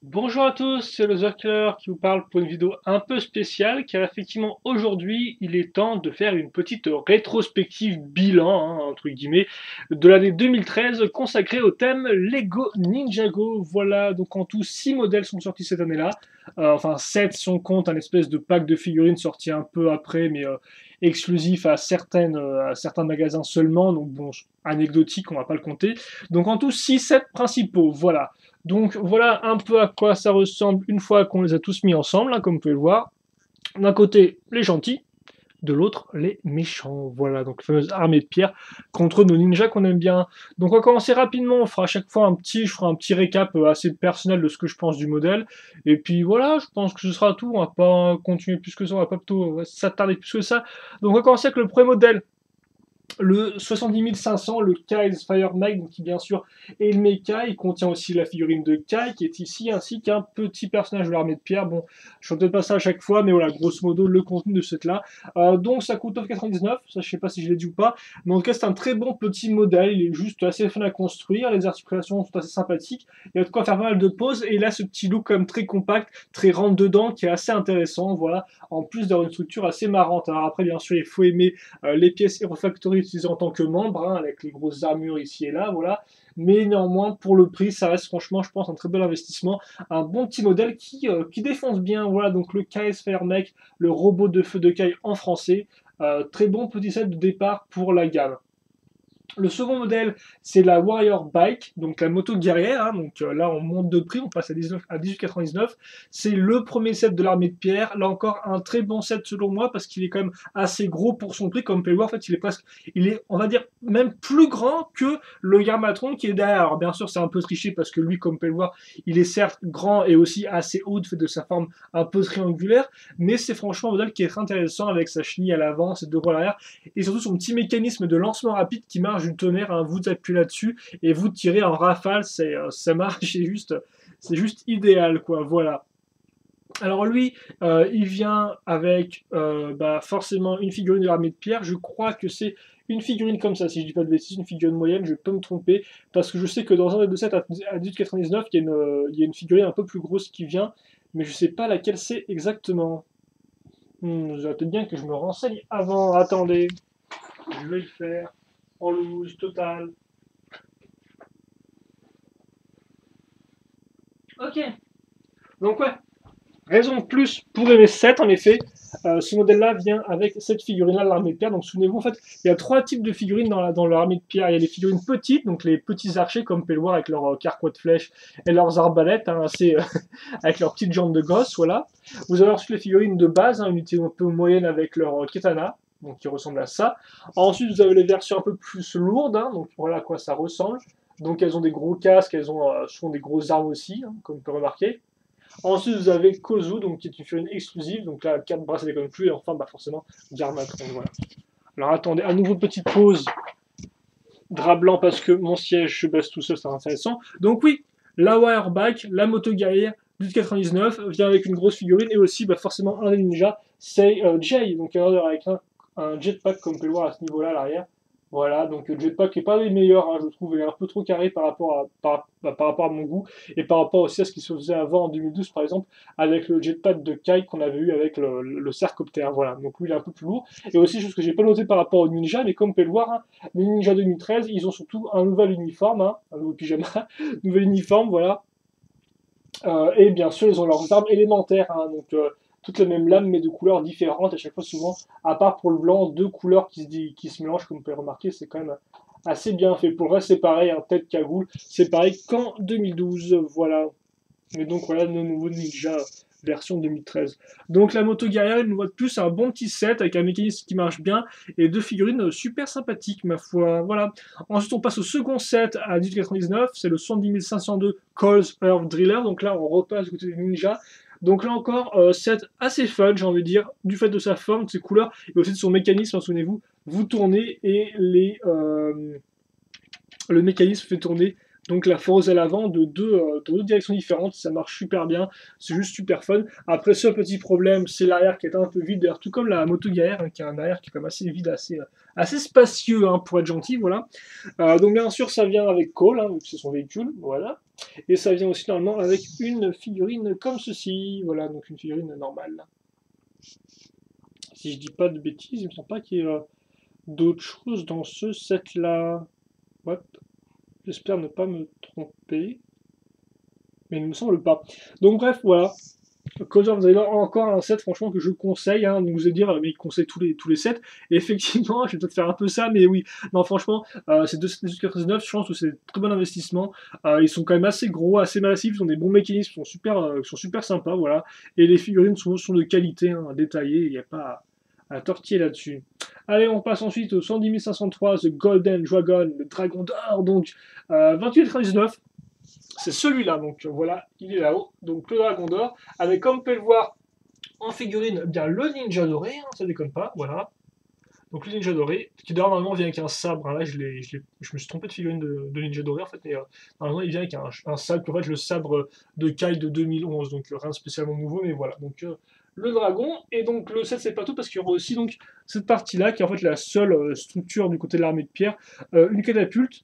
Bonjour à tous, c'est le Zerkler qui vous parle pour une vidéo un peu spéciale car effectivement aujourd'hui il est temps de faire une petite rétrospective bilan, entre guillemets, de l'année 2013 consacrée au thème Lego Ninjago. Voilà, donc en tout 6 modèles sont sortis cette année-là. Enfin 7 si on compte un espèce de pack de figurines sorti un peu après mais exclusif à certains magasins seulement, donc bon, anecdotique, on va pas le compter. Donc en tout 6 sets principaux, voilà. Donc voilà un peu à quoi ça ressemble une fois qu'on les a tous mis ensemble, hein, comme vous pouvez le voir. D'un côté, les gentils, de l'autre, les méchants. Voilà, donc la fameuse armée de pierre contre nos ninjas qu'on aime bien. Donc on va commencer rapidement, on fera à chaque fois je ferai un petit récap assez personnel de ce que je pense du modèle. Et puis voilà, je pense que ce sera tout, on va pas continuer plus que ça, on va pas plutôt s'attarder plus que ça. Donc on va commencer avec le premier modèle, le 70 500, le Kyle's Fire Knight, donc qui bien sûr est le mecha. Il contient aussi la figurine de Kyle qui est ici, ainsi qu'un petit personnage de l'armée de pierre. Bon, je ne fais peut-être pas ça à chaque fois, mais voilà, grosso modo, le contenu de cette là. Donc ça coûte 9,99, ça je sais pas si je l'ai dit ou pas, mais en tout cas c'est un très bon petit modèle, il est juste assez fun à construire, les articulations sont assez sympathiques, il y a de quoi faire pas mal de poses, et il a ce petit look comme très compact, très rentre dedans, qui est assez intéressant, voilà, en plus d'avoir une structure assez marrante. Alors après bien sûr il faut aimer les pièces Hero Factory utilisées en tant que membre, hein, avec les grosses armures ici et là, voilà. Mais néanmoins, pour le prix, ça reste franchement, je pense, un très bel investissement. Un bon petit modèle qui défonce bien. Voilà, donc le KS Fairmech, le robot de feu de Kai en français. Très bon petit set de départ pour la gamme. Le second modèle, c'est la Warrior Bike, donc la moto guerrière. Hein, donc là, on monte de prix, on passe à 18,99. C'est le premier set de l'armée de pierre. Là encore, un très bon set selon moi parce qu'il est quand même assez gros pour son prix. Comme vous pouvez le voir, en fait, on va dire, même plus grand que le Garmatron qui est derrière. Alors bien sûr, c'est un peu triché parce que lui, comme vous pouvez le voir, il est certes grand et aussi assez haut de fait de sa forme un peu triangulaire, mais c'est franchement un modèle qui est très intéressant avec sa chenille à l'avant, ses deux roues à l'arrière et surtout son petit mécanisme de lancement rapide qui marche du tonnerre. Hein, vous appuyez là-dessus et vous tirez en rafale, ça marche, c'est juste idéal, quoi. Voilà. Alors lui, il vient avec forcément une figurine de l'armée de pierre. Je crois que c'est une figurine comme ça, si je dis pas de bêtises, une figurine moyenne, je peux me tromper, parce que je sais que dans un des deux sets à 18,99, il y a une figurine un peu plus grosse qui vient, mais je sais pas laquelle c'est exactement. J'aurais peut-être bien que je me renseigne avant. Attendez, je vais le faire en loose total. Ok. Donc ouais, raison de plus pour aimer 7 en effet. Ce modèle-là vient avec cette figurine-là de l'armée de pierre. Donc souvenez-vous, en fait, il y a trois types de figurines dans l'armée de pierre. Il y a les figurines petites, donc les petits archers, comme vous pouvez le voir avec leurs carquois de flèches et leurs arbalètes, hein, avec leurs petites jambes de gosse, voilà. Vous avez ensuite les figurines de base, hein, une unité un peu moyenne avec leur katana, donc qui ressemble à ça. Ensuite, vous avez les versions un peu plus lourdes, hein, donc voilà à quoi ça ressemble. Donc elles ont des gros casques, elles ont souvent des grosses armes aussi, hein, comme on peut remarquer. Ensuite, vous avez Kozu, donc, qui est une figurine exclusive, donc là, 4 bracelets comme plus, et enfin, forcément, Garmatron, voilà. Alors attendez, à nouveau petite pause, drap blanc parce que mon siège se baisse tout seul, c'est intéressant. Donc oui, la Wireback, la moto guerrière du 99, vient avec une grosse figurine, et aussi, forcément, un des ninjas, c'est Jay, donc avec un jetpack, comme on peut le voir à ce niveau-là, à l'arrière. Voilà, donc le jetpack n'est pas des meilleurs, hein, je trouve, il est un peu trop carré par rapport à mon goût, et par rapport aussi à ce qui se faisait avant en 2012, par exemple, avec le jetpack de Kai qu'on avait eu avec le Sercopter. Voilà, donc lui il est un peu plus lourd. Et aussi, chose que j'ai pas noté par rapport au Ninja, mais comme vous pouvez le voir, hein, les Ninja 2013, ils ont surtout un nouvel uniforme, hein, un nouveau pyjama, nouvel uniforme, voilà. Et bien sûr, ils ont leurs armes élémentaires, hein, donc toutes les mêmes lames, mais de couleurs différentes, à chaque fois souvent, à part pour le blanc, deux couleurs qui se mélangent, comme vous pouvez remarquer, c'est quand même assez bien fait. Pour le reste, c'est pareil, un tête cagoule, c'est pareil qu'en 2012, voilà. Mais donc voilà, nos nouveaux Ninja version 2013. Donc la moto guerrière, une fois de plus, un bon petit set avec un mécanisme qui marche bien et deux figurines super sympathiques, ma foi. Voilà. Ensuite, on passe au second set à 18,99. C'est le 70 502 Coles Earth Driller. Donc là, on repasse du côté des ninjas. Donc là encore, set assez fun, j'ai envie de dire, du fait de sa forme, de ses couleurs, et aussi de son mécanisme. Souvenez-vous, vous tournez et le mécanisme fait tourner Donc la foreuse à l'avant de deux directions différentes, ça marche super bien, c'est juste super fun. Après, seul petit problème, c'est l'arrière qui est un peu vide, d'ailleurs, tout comme la moto guerrière, hein, qui a un arrière qui est quand même assez vide, assez spacieux, hein, pour être gentil, voilà. Donc bien sûr, ça vient avec Cole, hein, vu que c'est son véhicule, voilà. Et ça vient aussi normalement avec une figurine comme ceci, voilà, donc une figurine normale. Si je dis pas de bêtises, il me semble pas qu'il y ait d'autres choses dans ce set-là. Hop, j'espère ne pas me tromper, mais il ne me semble pas. Donc bref, voilà. Cause of the Line, encore un set franchement que je conseille, hein, donc vous allez dire mais il conseille tous les sets, et effectivement je vais peut-être faire un peu ça, mais oui, non franchement ces deux sets de 99, je pense que c'est un très bon investissement. Ils sont quand même assez gros, assez massifs, ils ont des bons mécanismes, ils sont super sympas, voilà, et les figurines sont de qualité, hein, détaillées, il n'y a pas à tortiller là-dessus. Allez, on passe ensuite au 110 503, The Golden Dragon, le dragon d'or, donc 28,99. C'est celui-là, donc voilà, il est là-haut, donc le dragon d'or, avec comme vous pouvez le voir en figurine, eh bien le ninja doré, hein, ça déconne pas, voilà. Donc le ninja doré, qui d'ailleurs normalement vient avec un sabre, hein, là je me suis trompé de figurine de ninja doré en fait, mais normalement il vient avec un sabre, en fait le sabre de Kai de 2011, donc rien de spécialement nouveau, mais voilà, donc le dragon, et donc le set c'est pas tout parce qu'il y aura aussi donc cette partie-là qui est en fait la seule structure du côté de l'armée de pierre, une catapulte,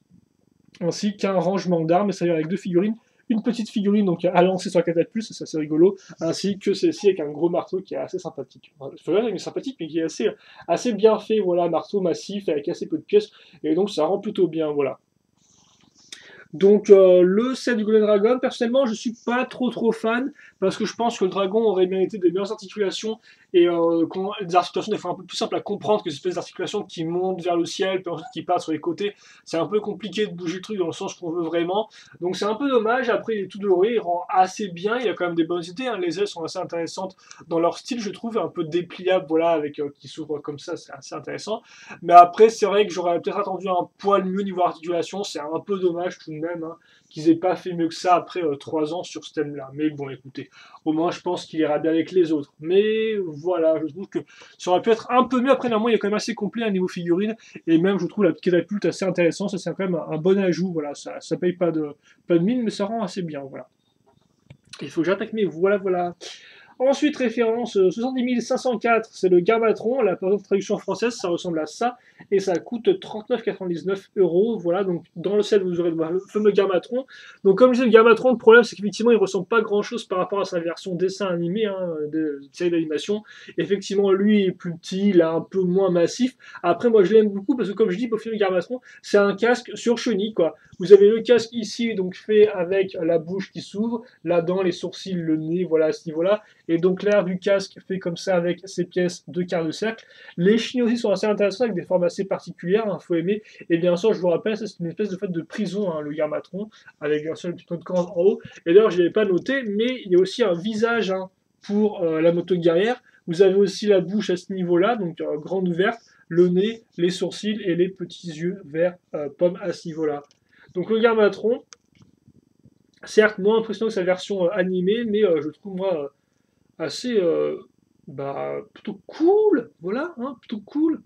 ainsi qu'un rangement d'armes, c'est-à-dire avec deux figurines, une petite figurine donc à lancer sur la catapulte, c'est assez rigolo, ainsi que celle-ci avec un gros marteau qui est assez sympathique. Enfin, sympathique, mais qui est assez bien fait, voilà, marteau massif avec assez peu de pièces, et donc ça rend plutôt bien, voilà. Donc le set du Golden Dragon, personnellement, je suis pas trop fan parce que je pense que le dragon aurait mérité des meilleures articulations et des articulations des fois un peu plus simples à comprendre que ces espèces d'articulations qui montent vers le ciel puis ensuite qui partent sur les côtés. C'est un peu compliqué de bouger le truc dans le sens qu'on veut vraiment. Donc c'est un peu dommage. Après, il est tout doré, il rend assez bien. Il a quand même des bonnes idées, hein. Les ailes sont assez intéressantes dans leur style, je trouve, un peu dépliable, voilà, avec qui s'ouvre comme ça, c'est assez intéressant. Mais après, c'est vrai que j'aurais peut-être attendu un poil mieux niveau articulation. C'est un peu dommage tout de même, hein, qu'ils aient pas fait mieux que ça après 3 ans sur ce thème-là. Mais bon, écoutez, au moins je pense qu'il ira bien avec les autres. Mais voilà, je trouve que ça aurait pu être un peu mieux. Après, normalement, il est quand même assez complet à niveau figurine. Et même, je trouve la catapulte assez intéressant. Ça, c'est quand même un bon ajout. Voilà, ça paye pas de mine, mais ça rend assez bien. Voilà. Il faut que j'attaque mes voilà. Ensuite, référence 70 504, c'est le Garmatron. La traduction française, ça ressemble à ça. Et ça coûte 39,99 €. Voilà, donc dans le set, vous aurez le fameux Garmatron. Donc, comme je disais, le Garmatron, le problème, c'est qu'effectivement, il ne ressemble pas grand-chose par rapport à sa version dessin animé, hein, de série d'animation. Effectivement, lui est plus petit, il est un peu moins massif. Après, moi, je l'aime beaucoup parce que, comme je dis, pour le Garmatron, c'est un casque sur chenille, quoi. Vous avez le casque ici, donc fait avec la bouche qui s'ouvre, la dent, les sourcils, le nez, voilà, à ce niveau-là. Et donc l'air du casque fait comme ça avec ces pièces de quart de cercle. Les chignes aussi sont assez intéressantes avec des formes assez particulières, il faut aimer. Et bien sûr, je vous rappelle, c'est une espèce de fait de prison, hein, le Garmatron, avec bien sûr une petite note de camp en haut. Et d'ailleurs, je ne l'avais pas noté, mais il y a aussi un visage, hein, pour la moto guerrière. Vous avez aussi la bouche à ce niveau-là, donc grande ouverte, le nez, les sourcils et les petits yeux verts pomme à ce niveau-là. Donc le Garmatron, certes moins impressionnant que sa version animée, mais je trouve moi assez plutôt cool, voilà, hein, plutôt cool.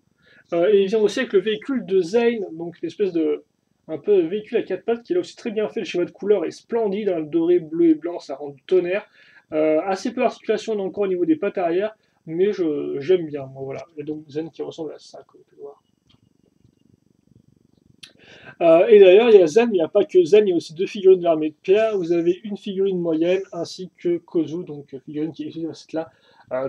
Et il vient aussi avec le véhicule de Zane, donc une espèce de un peu véhicule à quatre pattes qui est là aussi très bien fait. Le schéma de couleur est splendide, hein, le doré, bleu et blanc, ça rend du tonnerre. Assez peu d'articulation encore au niveau des pattes arrière, mais j'aime bien, moi, voilà. Et donc Zane qui ressemble à ça, comme vous pouvez voir. Et d'ailleurs, il y a Zen, mais il n'y a pas que Zen, il y a aussi deux figurines de l'armée de pierre. Vous avez une figurine moyenne ainsi que Kozu, donc figurine qui est ici dans cette là.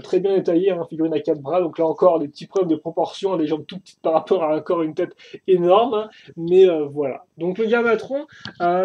Très bien détaillée, hein, figurine à quatre bras, donc là encore des petits problèmes de proportion, hein, des jambes tout petites par rapport à encore une tête énorme, hein, mais voilà. Donc le Gamatron,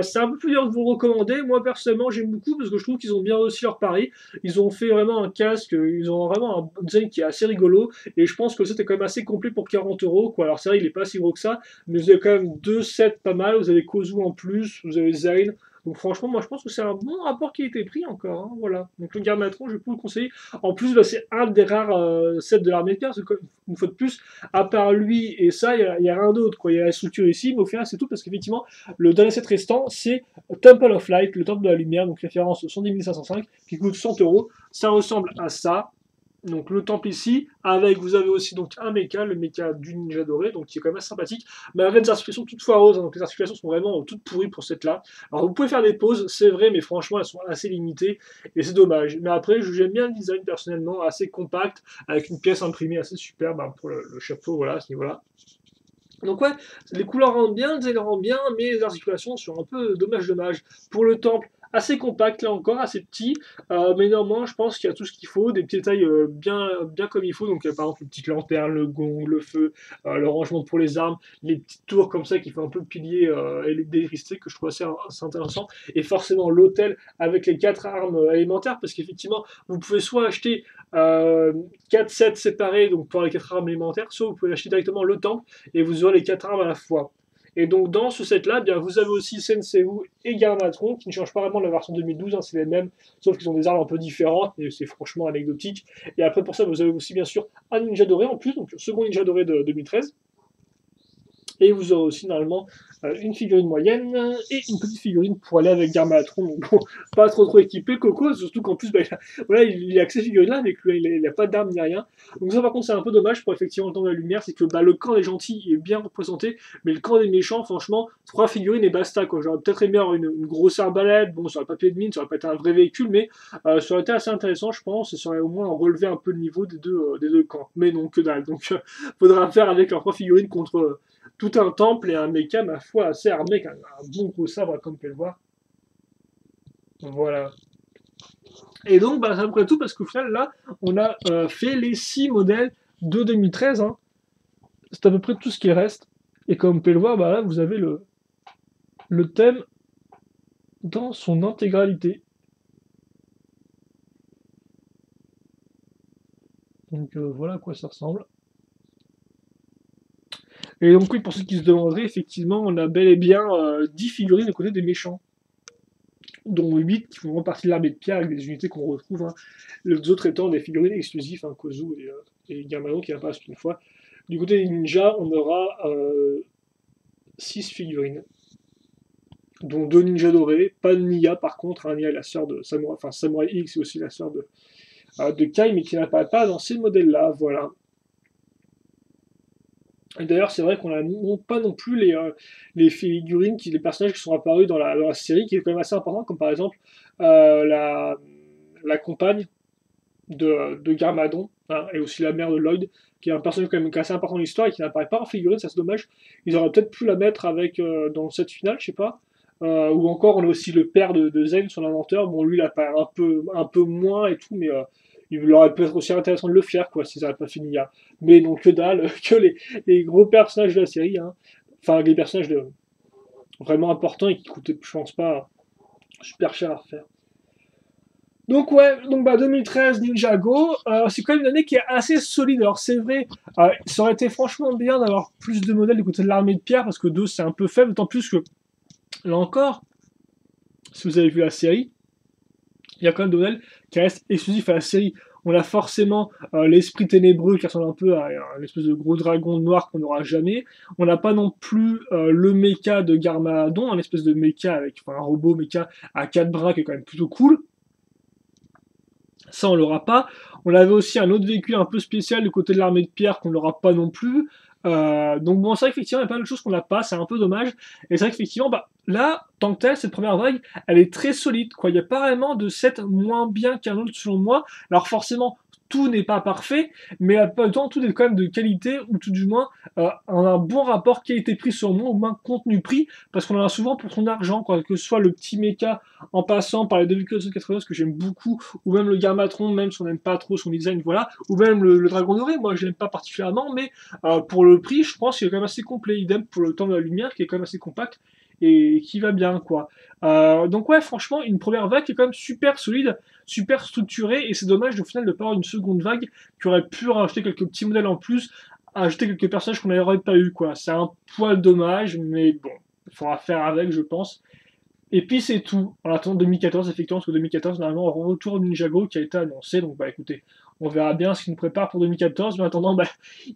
c'est un peu plus dur de vous recommander, moi personnellement j'aime beaucoup parce que je trouve qu'ils ont bien réussi leur pari, ils ont fait vraiment un casque, ils ont vraiment un design qui est assez rigolo, et je pense que c'était quand même assez complet pour 40 €, quoi. Alors c'est vrai, il est pas si gros que ça, mais vous avez quand même deux sets pas mal, vous avez Kozu en plus, vous avez Zayn, donc franchement, moi je pense que c'est un bon rapport qui a été pris encore, hein, voilà. Donc le Garmatron, je peux le conseiller. En plus, bah, c'est un des rares sets de l'armée de terre, parce que, une fois de plus, à part lui et ça, il y a rien d'autre, quoi. Il y a la structure ici, mais au final, c'est tout, parce qu'effectivement, le dernier set restant, c'est Temple of Light, le temple de la lumière, donc référence 110 505, qui coûte 100 €. Ça ressemble à ça. Donc le temple ici, avec vous avez aussi donc un mecha, le mecha du ninja doré, donc qui est quand même assez sympathique, mais avec des articulations toutes foireuses, hein, donc les articulations sont vraiment toutes pourries pour cette là. Alors vous pouvez faire des pauses, c'est vrai, mais franchement elles sont assez limitées, et c'est dommage. Mais après, j'aime bien le design personnellement, assez compact, avec une pièce imprimée assez superbe pour le chapeau, voilà, à ce niveau-là. Donc ouais, les couleurs rendent bien, le design rend bien, mais les articulations sont un peu dommage. Pour le temple, assez compact là encore, assez petit, mais néanmoins je pense qu'il y a tout ce qu'il faut, des petits détails bien comme il faut, donc par exemple une petite lanterne, le gong, le feu, le rangement pour les armes, les petites tours comme ça qui font un peu pilier d'électricité que je trouve assez intéressant, et forcément l'hôtel avec les 4 armes élémentaires, parce qu'effectivement vous pouvez soit acheter 4 sets séparés donc pour les 4 armes élémentaires, soit vous pouvez acheter directement le temple et vous aurez les 4 armes à la fois. Et donc dans ce set-là, bien, vous avez aussi Senseiu et Garmatron, qui ne changent pas vraiment de la version 2012, hein, c'est les mêmes, sauf qu'ils ont des armes un peu différentes, et c'est franchement anecdotique. Et après pour ça, vous avez aussi bien sûr un ninja doré en plus, donc le second ninja doré de 2013. Et vous aurez aussi normalement une figurine moyenne et une petite figurine pour aller avec Garmatron. Donc bon, pas trop équipé, Coco, surtout qu'en plus, voilà, il a que ces figurines-là, avec lui, il n'a pas d'armes ni rien. Donc ça par contre c'est un peu dommage pour effectivement le temps de la lumière, c'est que le camp des gentils est bien représenté, mais le camp des méchants, franchement, 3 figurines et basta quoi. J'aurais peut-être aimé avoir une grosse arbalète, bon, ça aurait pas pu être mine, ça aurait pas été un vrai véhicule, mais ça aurait été assez intéressant, je pense, et ça aurait au moins relevé un peu le niveau des deux camps. Mais non, que dalle. Donc faudra faire avec leurs 3 figurines contre tout un temple et un mecha, ma foi, assez armé, quand même, un bon gros sabre, comme on peut le voir. Voilà. Et donc, c'est à peu près tout, parce qu'au final, là, on a fait les 6 modèles de 2013. Hein. C'est à peu près tout ce qui reste. Et comme on peut le voir, là, vous avez le thème dans son intégralité. Donc voilà à quoi ça ressemble. Et donc oui, pour ceux qui se demanderaient, effectivement, on a bel et bien 10 figurines de côté des méchants, dont 8 qui font partie de l'armée de pierre avec des unités qu'on retrouve, hein. Les autres étant des figurines exclusives, hein, Kozu et Gamano qui apparaissent une fois. Du côté des ninjas, on aura 6 figurines, dont 2 ninjas dorés, pas de Nia par contre, hein, Nia est la sœur de Samurai, enfin Samurai X est aussi la sœur de Kai, mais qui n'apparaît pas dans ces modèles-là, voilà. Et d'ailleurs, c'est vrai qu'on n'a pas non plus les figurines, les personnages qui sont apparus dans la série, qui est quand même assez important, comme par exemple euh, la, la compagne de Garmadon, hein, et aussi la mère de Lloyd, qui est un personnage quand même assez important dans l'histoire et qui n'apparaît pas en figurine, ça c'est dommage. Ils auraient peut-être pu la mettre avec dans le set final, je sais pas. Ou encore, on a aussi le père de Zen, son inventeur. Bon, lui, il apparaît un peu moins et tout, mais il aurait pu être aussi intéressant de le faire, quoi, s'ils n'avaient pas fini là. Mais donc, que dalle, que les gros personnages de la série, hein. Enfin, les personnages vraiment importants et qui coûtaient, je pense pas, super cher à refaire. Donc ouais, donc 2013 Ninjago, c'est quand même une année qui est assez solide. Alors c'est vrai, ça aurait été franchement bien d'avoir plus de modèles du côté de l'armée de pierre parce que 2 c'est un peu faible, d'autant plus que là encore, si vous avez vu la série, il y a quand même des modèles qui restent exclusifs à la série. On a forcément l'esprit ténébreux qui ressemble un peu à un espèce de gros dragon noir qu'on n'aura jamais. On n'a pas non plus le mecha de Garmadon, un espèce de mecha avec un robot mecha à 4 bras qui est quand même plutôt cool. Ça, on l'aura pas. On avait aussi un autre véhicule un peu spécial du côté de l'armée de pierre qu'on n'aura pas non plus. Donc bon, c'est vrai qu'effectivement, il y a pas mal de choses qu'on n'a pas, c'est un peu dommage. Et c'est vrai qu'effectivement, là, tant que tel, cette première vague, elle est très solide, quoi. Il n'y a pas vraiment de set moins bien qu'un autre, selon moi. Alors forcément, tout n'est pas parfait, mais à peu de temps, tout est quand même de qualité, ou tout du moins, on a un bon rapport qualité-prix sur moi, ou moins contenu-prix, parce qu'on en a souvent pour son argent, quoi. Que ce soit le petit mecha en passant par les deux véhicules de 180 que j'aime beaucoup, ou même le Garmatron, même si on n'aime pas trop son design, voilà, ou même le Dragon Doré, moi je l'aime pas particulièrement, mais pour le prix, je pense qu'il est quand même assez complet, idem pour le temps de la lumière, qui est quand même assez compact, et qui va bien, quoi. Donc ouais, franchement, une première vague qui est quand même super solide, super structurée, et c'est dommage au final de ne pas avoir une seconde vague qui aurait pu rajouter quelques petits modèles en plus, ajouter quelques personnages qu'on n'aurait pas eu, quoi. C'est un poil dommage, mais bon, il faudra faire avec, je pense. Et puis c'est tout. En attendant 2014, effectivement, parce que 2014, normalement, retour de Ninjago qui a été annoncé. Donc écoutez, on verra bien ce qu'il nous prépare pour 2014. Mais en attendant,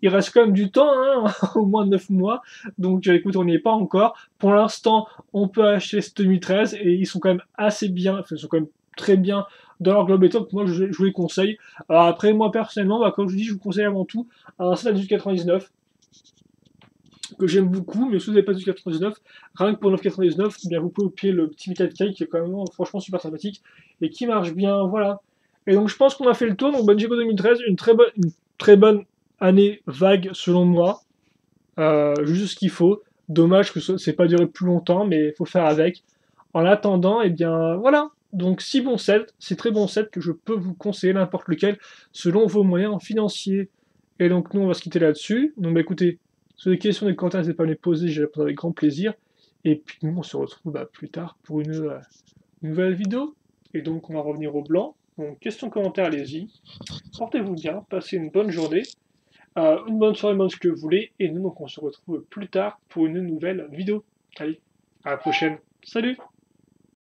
il reste quand même du temps, hein, au moins 9 mois. Donc écoute, on n'y est pas encore. Pour l'instant, on peut acheter ce 2013 et ils sont quand même assez bien, enfin, ils sont quand même très bien dans leur globe top, moi je vous les conseille. Alors après, moi personnellement, bah, comme je vous dis, je vous conseille avant tout un set à 18,99 que j'aime beaucoup, mais si vous n'avez pas 18,99, rien que pour 9,99, eh bien vous pouvez payer le petit Metal Cake qui est quand même franchement super sympathique et qui marche bien, voilà. Et donc je pense qu'on a fait le tour, donc Banjo 2013, une très bonne année vague selon moi, juste ce qu'il faut. Dommage que c'est pas duré plus longtemps, mais il faut faire avec. En attendant, eh bien voilà. Donc 6 bons sets, c'est très bons sets que je peux vous conseiller n'importe lequel selon vos moyens financiers. Et donc nous on va se quitter là-dessus. Donc bah écoutez, sur les questions des commentaires, n'hésitez pas à me les poser, je répondrai avec grand plaisir. Et puis nous on se retrouve plus tard pour une nouvelle vidéo. Et donc on va revenir au blanc. Donc questions, commentaires, allez-y. Portez-vous bien, passez une bonne journée, une bonne soirée, ce que vous voulez. Et nous donc on se retrouve plus tard pour une nouvelle vidéo. Allez, à la prochaine. Salut!